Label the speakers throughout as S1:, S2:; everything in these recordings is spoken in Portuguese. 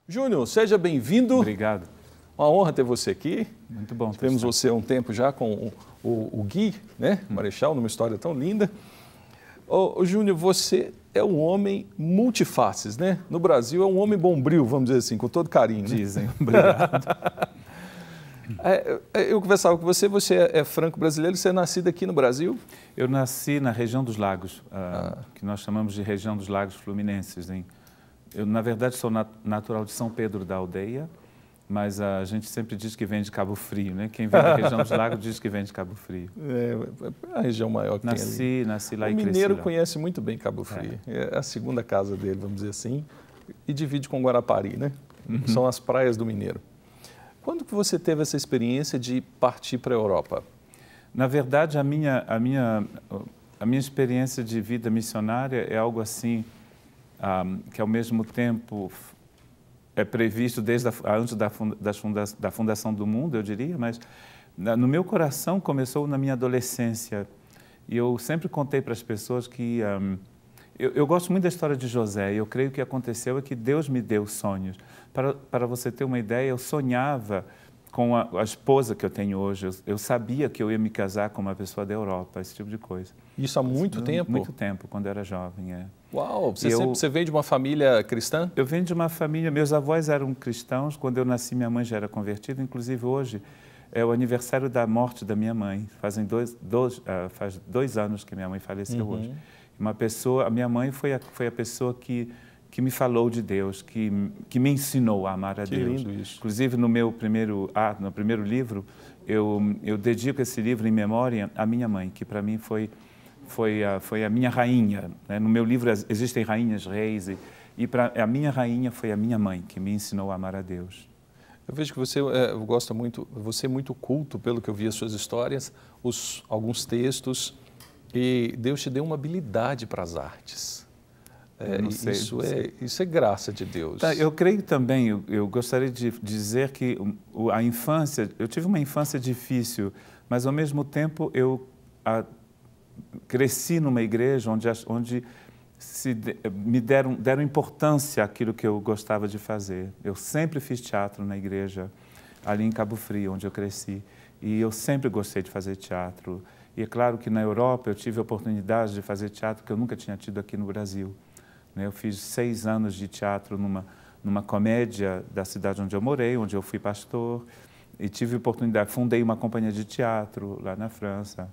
S1: Júnior, seja bem-vindo.
S2: Obrigado.
S1: Uma honra ter você aqui.
S2: Muito bom.
S1: Tivemos você há um tempo já com o Gui, né? Marechal, numa história tão linda. Ô, Júnior, você é um homem multifaces, né? No Brasil é um homem bombril, vamos dizer assim, com todo carinho. Né?
S2: Dizem. Obrigado.
S1: Eu conversava com você, você é franco-brasileiro, você é nascido aqui no Brasil?
S2: Eu nasci na região dos Lagos, que nós chamamos de região dos Lagos Fluminenses. Eu, na verdade, sou natural de São Pedro da Aldeia, mas a gente sempre diz que vem de Cabo Frio, né? Quem vem da região dos Lagos diz que vem de Cabo Frio.
S1: É a região maior que tem ali.
S2: Nasci lá e cresci lá.
S1: O mineiro conhece muito bem Cabo Frio. É a segunda casa dele, vamos dizer assim, e divide com Guarapari, né? São as praias do mineiro. Quando que você teve essa experiência de partir para a Europa?
S2: Na verdade, a minha experiência de vida missionária é algo assim, que ao mesmo tempo é previsto desde antes da fundação do mundo, eu diria, mas no meu coração começou na minha adolescência. E eu sempre contei para as pessoas que... Eu gosto muito da história de José, e eu creio que aconteceu é que Deus me deu sonhos. Para você ter uma ideia, eu sonhava com a esposa que eu tenho hoje. Eu sabia que eu ia me casar com uma pessoa da Europa, esse tipo de coisa.
S1: Isso há muito tempo?
S2: Muito tempo, quando eu era jovem,
S1: Uau! Você veio de uma família cristã?
S2: Eu venho de uma família... Meus avós eram cristãos. Quando eu nasci, minha mãe já era convertida. Inclusive, hoje é o aniversário da morte da minha mãe. Faz 2 anos que minha mãe faleceu hoje. A minha mãe foi a pessoa que me falou de Deus, que me ensinou a amar a Deus.
S1: Que lindo isso.
S2: Inclusive, no primeiro livro, eu dedico esse livro em memória à minha mãe, que para mim foi a minha rainha. Né? No meu livro existem rainhas, reis, e a minha rainha foi a minha mãe, que me ensinou a amar a Deus.
S1: Eu vejo que você gosta muito, você é muito culto, pelo que eu vi as suas histórias, alguns textos, e Deus te deu uma habilidade para as artes. Isso é graça de Deus.
S2: Eu creio também, eu gostaria de dizer que a infância, eu tive uma infância difícil, mas ao mesmo tempo eu cresci numa igreja onde me deram importância àquilo que eu gostava de fazer. Eu sempre fiz teatro na igreja, ali em Cabo Frio, onde eu cresci, e eu sempre gostei de fazer teatro. E é claro que na Europa eu tive a oportunidade de fazer teatro que eu nunca tinha tido aqui no Brasil. Eu fiz 6 anos de teatro numa comédia da cidade onde eu morei, onde eu fui pastor, e tive a oportunidade, fundei uma companhia de teatro lá na França.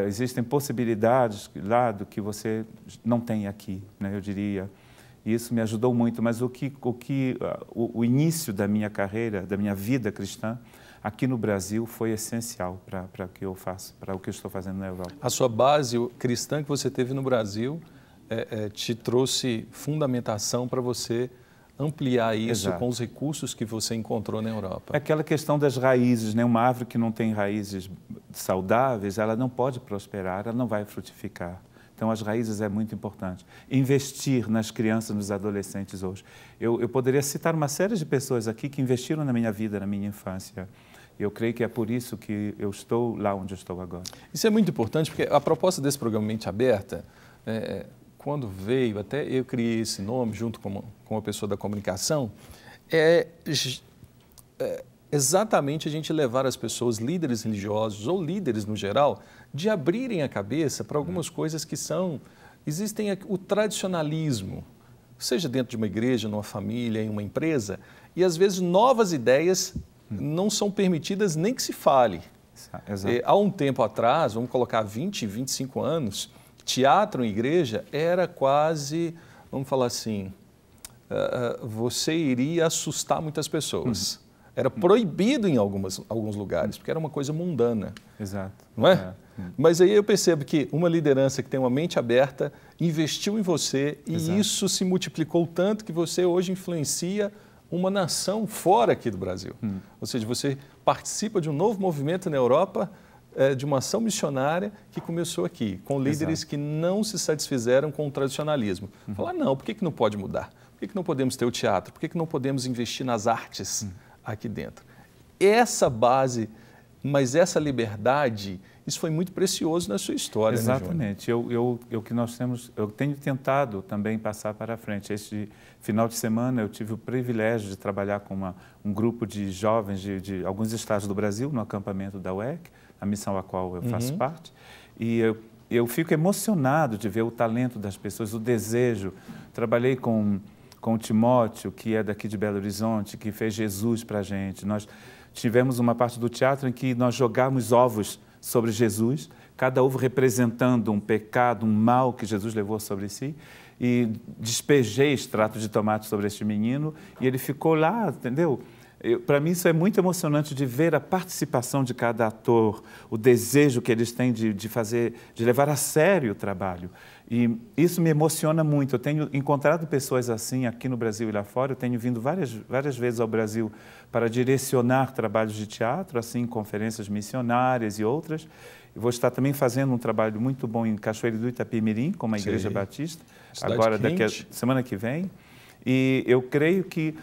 S2: Existem possibilidades lá do que você não tem aqui, né, eu diria. E isso me ajudou muito, mas o início da minha carreira, da minha vida cristã, aqui no Brasil foi essencial para o que eu faço, para o que eu estou fazendo na Europa.
S1: A sua base cristã que você teve no Brasil te trouxe fundamentação para você ampliar isso. Exato. Com os recursos que você encontrou na Europa.
S2: É aquela questão das raízes, né? Uma árvore que não tem raízes saudáveis, ela não pode prosperar, ela não vai frutificar. Então, as raízes é muito importante. Investir nas crianças, nos adolescentes hoje. Eu poderia citar uma série de pessoas aqui que investiram na minha vida, na minha infância. Eu creio que é por isso que eu estou lá onde eu estou agora.
S1: Isso é muito importante, porque a proposta desse programa Mente Aberta, quando veio, até eu criei esse nome junto com uma pessoa da comunicação, exatamente a gente levar as pessoas, líderes religiosos ou líderes no geral, de abrirem a cabeça para algumas coisas que existem o tradicionalismo, seja dentro de uma igreja, numa família, em uma empresa, e às vezes novas ideias não são permitidas nem que se fale. Há um tempo atrás, vamos colocar 20, 25 anos, teatro em igreja era quase, vamos falar assim, você iria assustar muitas pessoas. Era proibido em alguns lugares, porque era uma coisa mundana.
S2: Exato.
S1: Não é? Mas aí eu percebo que uma liderança que tem uma mente aberta investiu em você e isso se multiplicou tanto que você hoje influencia uma nação fora aqui do Brasil. Ou seja, você participa de um novo movimento na Europa, de uma ação missionária que começou aqui, com líderes que não se satisfizeram com o tradicionalismo. Falar, não, por que não pode mudar? Por que não podemos ter o teatro? Por que não podemos investir nas artes aqui dentro? Essa base mas essa liberdade, isso foi muito precioso na sua história,
S2: Exatamente.
S1: Né, Júnior?
S2: Eu tenho tentado também passar para frente. Este final de semana eu tive o privilégio de trabalhar com um grupo de jovens de alguns estados do Brasil, no acampamento da UEC, a missão a qual eu faço parte. E eu fico emocionado de ver o talento das pessoas, o desejo. Trabalhei com o Timóteo, que é daqui de Belo Horizonte, que fez Jesus para a gente. Nós tivemos uma parte do teatro em que nós jogamos ovos sobre Jesus, cada ovo representando um pecado, um mal que Jesus levou sobre si, e despejei extrato de tomate sobre este menino, e ele ficou lá, entendeu? Para mim isso é muito emocionante de ver a participação de cada ator, o desejo que eles têm de levar a sério o trabalho. E isso me emociona muito. Eu tenho encontrado pessoas assim aqui no Brasil e lá fora. Eu tenho vindo várias vezes ao Brasil para direcionar trabalhos de teatro, assim, conferências missionárias e outras. Eu vou estar também fazendo um trabalho muito bom em Cachoeiro do Itapemirim, com uma igreja batista, agora daqui a semana que vem. E eu creio que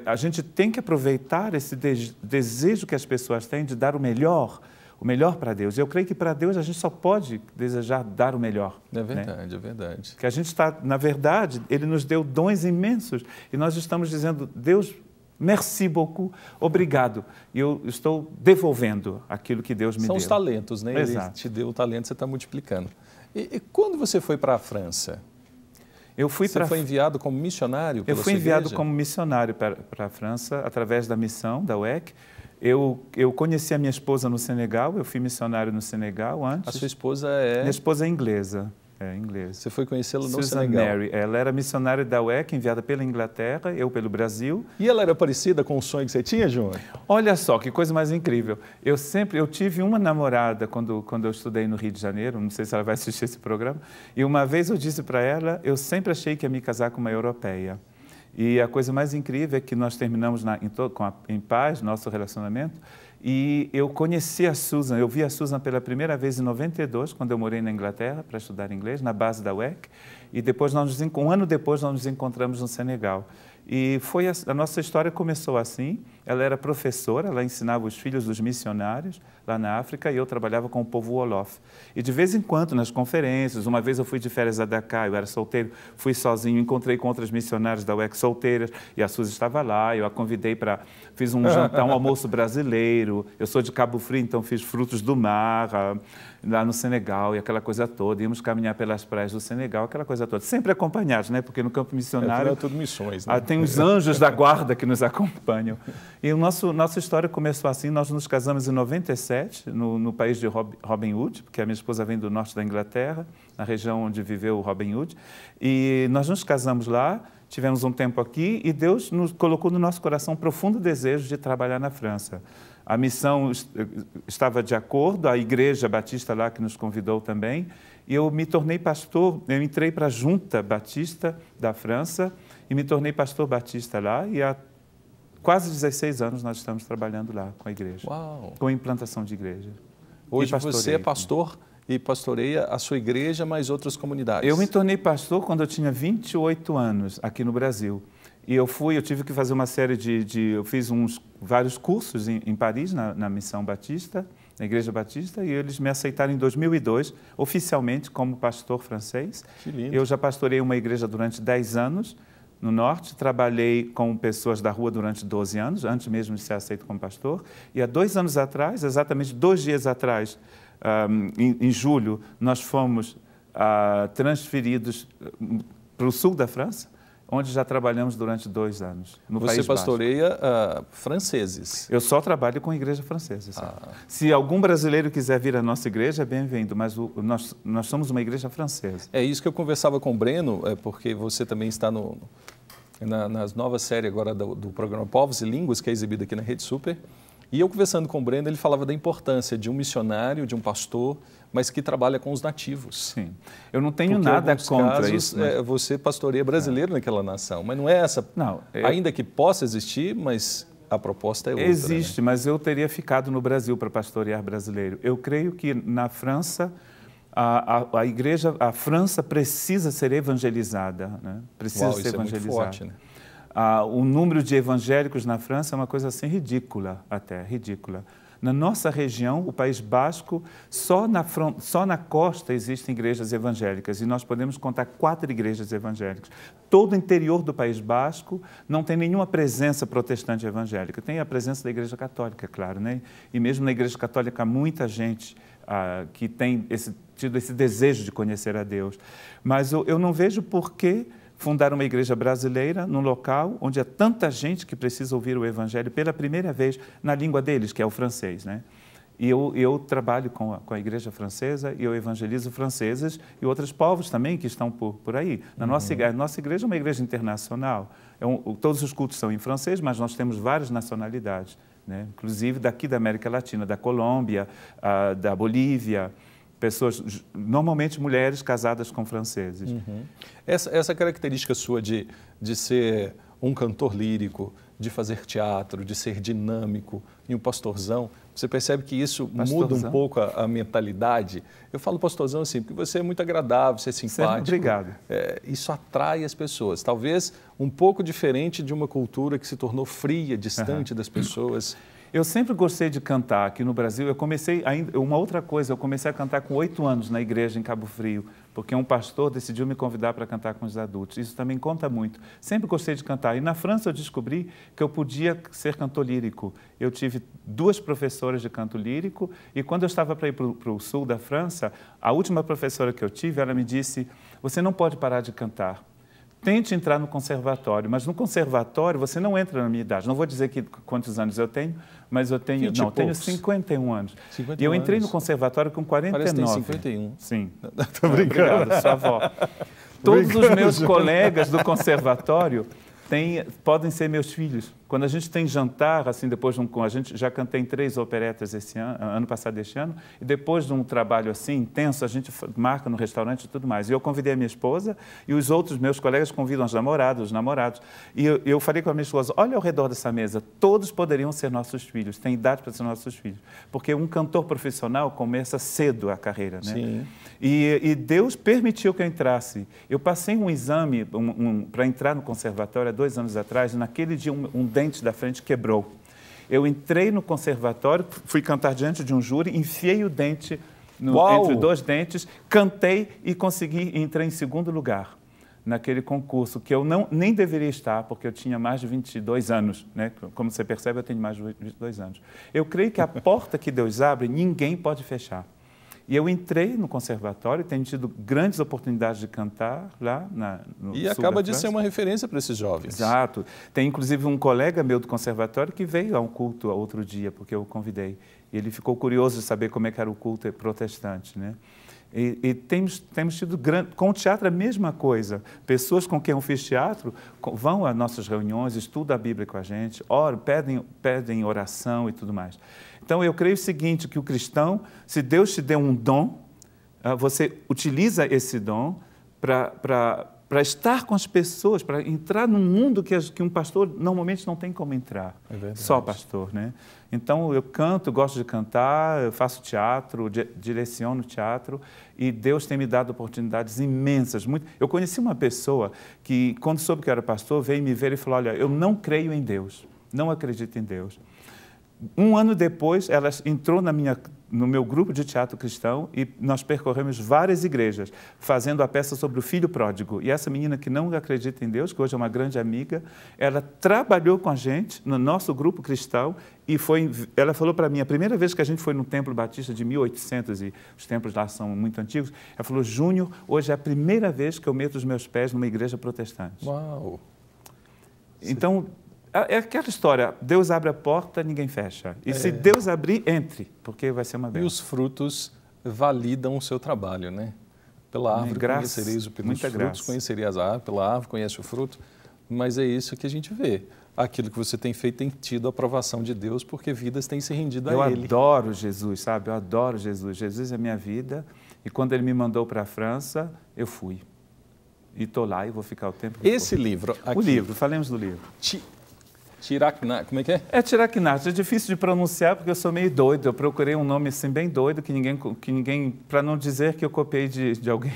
S2: a gente tem que aproveitar esse desejo que as pessoas têm de dar o melhor para Deus. Eu creio que para Deus a gente só pode desejar dar o melhor.
S1: É verdade,
S2: né?
S1: É verdade.
S2: Que a gente está, na verdade, Ele nos deu dons imensos e nós estamos dizendo, Deus, merci beaucoup, obrigado. E eu estou devolvendo aquilo que Deus me deu.
S1: São os talentos, né?
S2: Exato.
S1: Ele te deu o talento, você está multiplicando. E quando você foi para a França? Você foi enviado como missionário pela
S2: sua igreja? Eu fui enviado como missionário para a França, através da missão da UEC. Eu conheci a minha esposa no Senegal, eu fui missionário no Senegal antes.
S1: A sua esposa é?
S2: Minha esposa é inglesa. Inglesa.
S1: Você foi conhecê-la no
S2: Susan
S1: Senegal?
S2: Mary. Ela era missionária da UEC, enviada pela Inglaterra, eu pelo Brasil.
S1: E ela era parecida com o sonho que você tinha, Júnior?
S2: Olha só, que coisa mais incrível. Eu tive uma namorada quando eu estudei no Rio de Janeiro, não sei se ela vai assistir esse programa, e uma vez eu disse para ela, eu sempre achei que ia me casar com uma europeia. E a coisa mais incrível é que nós terminamos em paz nosso relacionamento. E eu conheci a Susan, eu vi a Susan pela primeira vez em 92, quando eu morei na Inglaterra para estudar inglês, na base da UEC. E depois um ano depois nós nos encontramos no Senegal. E a nossa história começou assim. Ela era professora, ela ensinava os filhos dos missionários lá na África e eu trabalhava com o povo Wolof. E de vez em quando, nas conferências, uma vez eu fui de férias a Dakar, eu era solteiro, fui sozinho, encontrei com outras missionárias da UEC solteiras e a Suzy estava lá, eu a convidei para... Fiz um jantar, um almoço brasileiro, eu sou de Cabo Frio, então fiz frutos do mar lá no Senegal e aquela coisa toda. Íamos caminhar pelas praias do Senegal, aquela coisa toda. Sempre acompanhados, né? Porque no campo missionário...
S1: É tudo missões, né?
S2: Tem os anjos da guarda que nos acompanham. E nossa história começou assim, nós nos casamos em 97, no país de Robin Hood, porque a minha esposa vem do norte da Inglaterra, na região onde viveu Robin Hood. E nós nos casamos lá, tivemos um tempo aqui e Deus nos colocou no nosso coração um profundo desejo de trabalhar na França. A missão estava de acordo, a igreja batista lá que nos convidou também, e eu me tornei pastor, eu entrei para a Junta Batista da França e me tornei pastor batista lá e há quase 16 anos nós estamos trabalhando lá com a igreja.
S1: Uau.
S2: Com implantação de igreja.
S1: Hoje você é pastor e pastoreia a sua igreja, mais outras comunidades.
S2: Eu me tornei pastor quando eu tinha 28 anos aqui no Brasil. E eu tive que fazer uma série eu fiz vários cursos em Paris, na Missão Batista, na Igreja Batista, e eles me aceitaram em 2002, oficialmente, como pastor francês.
S1: Que lindo.
S2: Eu já pastorei uma igreja durante 10 anos no Norte, trabalhei com pessoas da rua durante 12 anos, antes mesmo de ser aceito como pastor. E há 2 anos atrás, exatamente 2 dias atrás, em julho, nós fomos transferidos para o sul da França, onde já trabalhamos durante 2 anos, no País Basco.
S1: Você pastoreia franceses?
S2: Eu só trabalho com a igreja francesa. Se algum brasileiro quiser vir à nossa igreja, é bem-vindo, mas nós somos uma igreja francesa.
S1: É isso que eu conversava com o Breno, porque você também está nas novas séries agora do programa Povos e Línguas, que é exibido aqui na Rede Super. E eu conversando com o Breno, ele falava da importância de um missionário, de um pastor, mas que trabalha com os nativos.
S2: Sim. Eu não tenho nada contra isso.
S1: Mas... você pastoreia brasileiro naquela nação, mas não é essa. Não, ainda que possa existir, mas a proposta é outra.
S2: Existe,
S1: né?
S2: Mas eu teria ficado no Brasil para pastorear brasileiro. Eu creio que na França, a França precisa ser evangelizada. Né? Precisa ser evangelizada.
S1: É muito forte, né?
S2: O número de evangélicos na França é uma coisa assim ridícula, até ridícula. Na nossa região, o País Basco, só na costa existem igrejas evangélicas e nós podemos contar 4 igrejas evangélicas. Todo o interior do País Basco não tem nenhuma presença protestante evangélica. Tem a presença da Igreja Católica, claro, né? E mesmo na Igreja Católica há muita gente que tem tido esse desejo de conhecer a Deus. Mas eu não vejo por que fundar uma igreja brasileira num local onde há tanta gente que precisa ouvir o Evangelho pela primeira vez na língua deles, que é o francês, né? E eu trabalho com a igreja francesa e eu evangelizo franceses e outros povos também que estão por aí. Nossa igreja é uma igreja internacional. Todos os cultos são em francês, mas nós temos várias nacionalidades, né? Inclusive daqui da América Latina, da Colômbia, da Bolívia, pessoas, normalmente mulheres casadas com franceses.
S1: Essa característica sua de ser um cantor lírico, de fazer teatro, de ser dinâmico e um pastorzão, você percebe que isso muda um pouco a mentalidade? Eu falo pastorzão assim, porque você é muito agradável, você é simpático.
S2: Obrigado.
S1: Isso atrai as pessoas. Talvez um pouco diferente de uma cultura que se tornou fria, distante das pessoas.
S2: Eu sempre gostei de cantar. Aqui no Brasil, eu comecei a cantar com 8 anos na igreja em Cabo Frio, porque um pastor decidiu me convidar para cantar com os adultos. Isso também conta muito. Sempre gostei de cantar. E na França eu descobri que eu podia ser cantor lírico. Eu tive 2 professoras de canto lírico e quando eu estava para ir para o sul da França, a última professora que eu tive, ela me disse, você não pode parar de cantar. Tente entrar no conservatório, mas no conservatório você não entra na minha idade. Não vou dizer quantos anos eu tenho, mas eu tenho, tenho 51 anos. 51 e eu entrei no conservatório com 49.
S1: Parece que tem 51.
S2: Sim.
S1: Estou brincando.
S2: Obrigado, sua avó. Todos os meus colegas do conservatório podem ser meus filhos. Quando a gente tem jantar, assim, a gente já cantei em 3 operetas esse ano passado, este ano, e depois de um trabalho assim intenso, a gente marca no restaurante e tudo mais. E eu convidei a minha esposa e os outros meus colegas convidam os namorados. E eu falei com a minha esposa, olha ao redor dessa mesa, todos poderiam ser nossos filhos, têm idade para ser nossos filhos. Porque um cantor profissional começa cedo a carreira, né?
S1: Sim.
S2: E Deus permitiu que eu entrasse. Eu passei um exame para entrar no conservatório há 2 anos atrás, e naquele dia um dente da frente quebrou. Eu entrei no conservatório, fui cantar diante de um júri, enfiei o dente entre 2 dentes, cantei e entrei em 2º lugar naquele concurso, que eu nem deveria estar, porque eu tinha mais de 22 anos, né? Como você percebe, eu tenho mais de 22 anos. Eu creio que a porta que Deus abre, ninguém pode fechar. E eu entrei no conservatório, tenho tido grandes oportunidades de cantar lá no sul
S1: E acaba de ser uma referência para esses jovens.
S2: Exato. Tem inclusive um colega meu do conservatório que veio a um culto outro dia, porque eu o convidei. E ele ficou curioso de saber como é que era o culto protestante, né? E temos tido com o teatro a mesma coisa. Pessoas com quem eu fiz teatro vão às nossas reuniões, estudam a Bíblia com a gente, oram, pedem oração e tudo mais. Então, eu creio o seguinte, que o cristão, se Deus te deu um dom, você utiliza esse dom para estar com as pessoas, para entrar num mundo que um pastor normalmente não tem como entrar.
S1: É verdade.
S2: Só pastor, né? Então, eu canto, gosto de cantar, eu faço teatro, direciono teatro, e Deus tem me dado oportunidades imensas. Eu conheci uma pessoa que, quando soube que eu era pastor, veio me ver e falou, olha, eu não creio em Deus, não acredito em Deus. Um ano depois, ela entrou no meu grupo de teatro cristão e nós percorremos várias igrejas, fazendo a peça sobre o filho pródigo. E essa menina que não acredita em Deus, que hoje é uma grande amiga, ela trabalhou com a gente no nosso grupo cristão e ela falou para mim, a primeira vez que a gente foi no Templo Batista de 1800, e os templos lá são muito antigos, ela falou, Júnior, hoje é a primeira vez que eu meto os meus pés numa igreja protestante.
S1: Uau!
S2: Então, é aquela história, Deus abre a porta, ninguém fecha. E se Deus abrir, entre, porque vai ser uma bênção.
S1: E os frutos validam o seu trabalho, né? Pela árvore conhecereis pelos frutos, conhecereis a árvore, pela árvore conhece o fruto, mas é isso que a gente vê. Aquilo que você tem feito tem tido a aprovação de Deus, porque vidas têm se rendido a Ele.
S2: Eu adoro Jesus, sabe? Eu adoro Jesus. Jesus é minha vida, e quando Ele me mandou para a França, eu fui. E estou lá e vou ficar o tempo que
S1: Esse livro aqui...
S2: O livro, falemos do livro.
S1: Tiraknath, como é que é?
S2: É Tiraknath, é difícil de pronunciar porque eu sou meio doido. Eu procurei um nome assim bem doido que ninguém para não dizer que eu copiei de alguém.